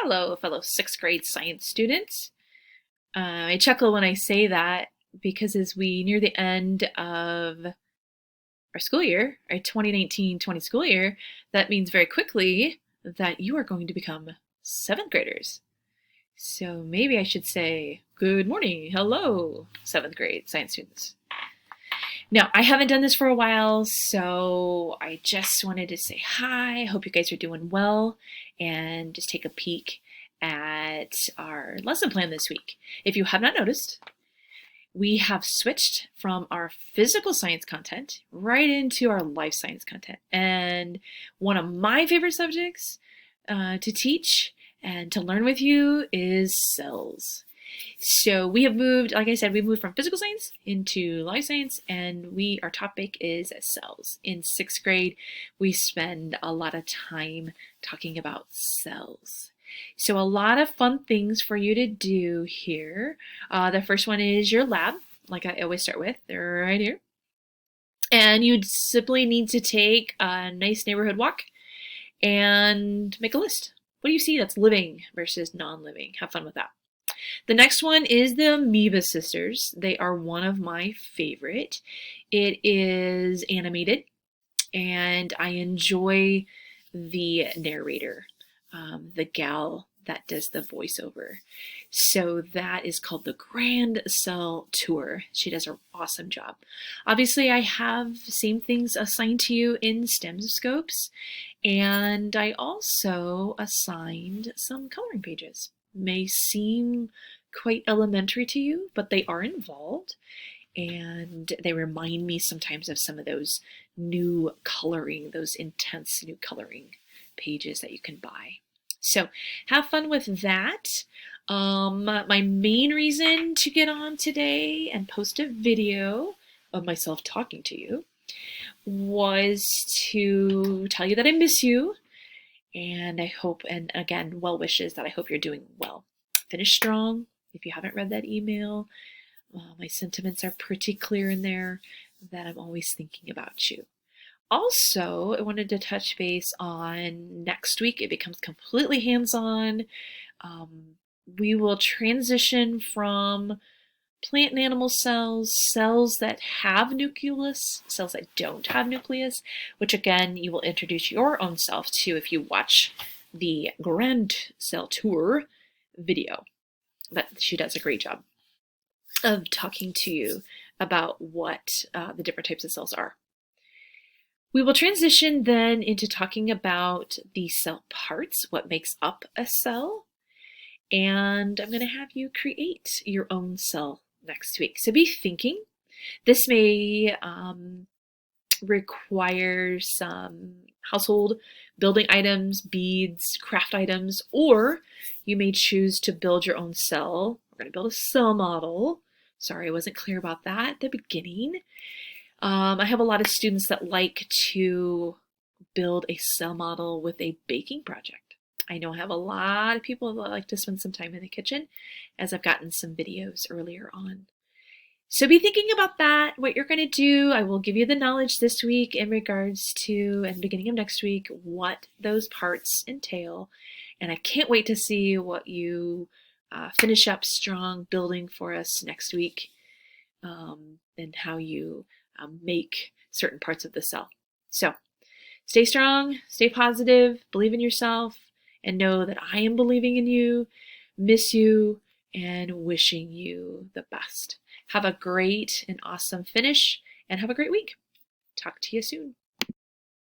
Hello, fellow sixth grade science students. I chuckle when I say that because as we near the end of our school year, our 2019-20 school year, that means very quickly that you are going to become seventh graders. So maybe I should say, good morning, hello, seventh grade science students. Now, I haven't done this for a while, so I just wanted to say hi. I hope you guys are doing well and just take a peek at our lesson plan this week. If you have not noticed, we have switched from our physical science content right into our life science content. And one of my favorite subjects to teach and to learn with you is cells. So we have moved, like I said, we moved from physical science into life science, and our topic is cells. In sixth grade, we spend a lot of time talking about cells. So a lot of fun things for you to do here. The first one is your lab, like I always start with. They're right here. And you simply need to take a nice neighborhood walk and make a list. What do you see that's living versus non-living? Have fun with that. The next one is the Amoeba Sisters. They are one of my favorite. It is animated, and I enjoy the narrator, the gal that does the voiceover. So that is called the Grand Cell Tour. She does an awesome job. Obviously, I have same things assigned to you in STEM scopes, and I also assigned some coloring pages. May seem quite elementary to you, but they are involved, and they remind me sometimes of some of those new coloring, those intense new coloring pages that you can buy. So have fun with that. My main reason to get on today and post a video of myself talking to you was to tell you that I miss you. And I hope, and again, well wishes that I hope you're doing well. Finish strong. If you haven't read that email, my sentiments are pretty clear in there that I'm always thinking about you. Also, I wanted to touch base on next week. It becomes completely hands-on. We will transition from plant and animal cells, cells that have nucleus, cells that don't have nucleus, which again, you will introduce your own self to if you watch the Grand Cell Tour video. But she does a great job of talking to you about what the different types of cells are. We will transition then into talking about the cell parts, what makes up a cell, and I'm going to have you create your own cell next week. So be thinking. This may require some household building items, beads, craft items, or you may choose to build your own cell. We're going to build a cell model. Sorry, I wasn't clear about that at the beginning. I have a lot of students that like to build a cell model with a baking project. I know I have a lot of people that like to spend some time in the kitchen, as I've gotten some videos earlier on. So be thinking about that, what you're going to do. I will give you the knowledge this week in regards to, and beginning of next week, what those parts entail. And I can't wait to see what you finish up strong building for us next week, and how you make certain parts of the cell. So stay strong, stay positive, believe in yourself, and know that I am believing in you, miss you, and wishing you the best. Have a great and awesome finish, and have a great week. Talk to you soon.